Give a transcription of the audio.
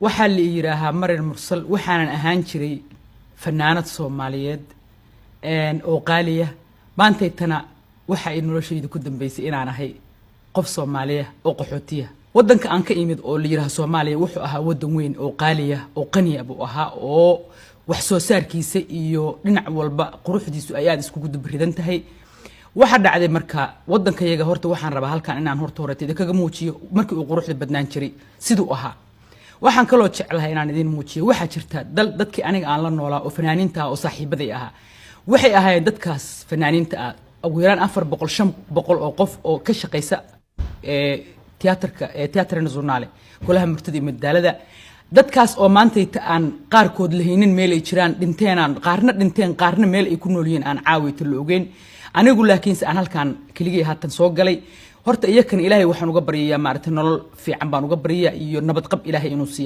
waxaa la yiraahaa Marin Mursal waxaanan ahaan jiray fanaanad Soomaaliyeed oo qaaliya maantaytana waxa ay noloshaydu ku dambeysay inaan ahay qof Soomaaliya oo qaxootiya wadanka aan ka imid oo la yiraahdo Soomaaliya wuxuu ahaa wadan weyn oo qaaliya oo qani ah buu ahaa oo wax soo saarkiisa iyo dhinac walba quruxdiisu ay aad isku gudbridan tahay waxa dhacday marka wadankayaga horta waxaan rabaa halkan inaan horta horeetay kaga muujiyo markii uu quruxda badnaan jiray sidoo ahaa waxaan kaloo jeclahay inaan idin muujiyo waxa jirta dadkii aniga aan la noolaa oo fanaaniinta oo saaxiibaday ahaa waxay ahaayeen dadkaas fanaaniinta ah ugu yaraan 400 500 oo qof oo ka shaqeysa tiyaatarka nationale kulaha murtida madaalada dadkaas oo maantayta aan qaarkood lahaynin meel ay jiraan dhinteenan qaarna dhinteen qaarna meel ay ku noolyihiin aan caawiyto la ogeyn anigu laakiinse aan halkan keligii haatan soo galay horta iyakan ilaahay waxaan uga baryayaa maartay nolol fiican baan uga baryayaa iyo nabad qab ilaahay inuu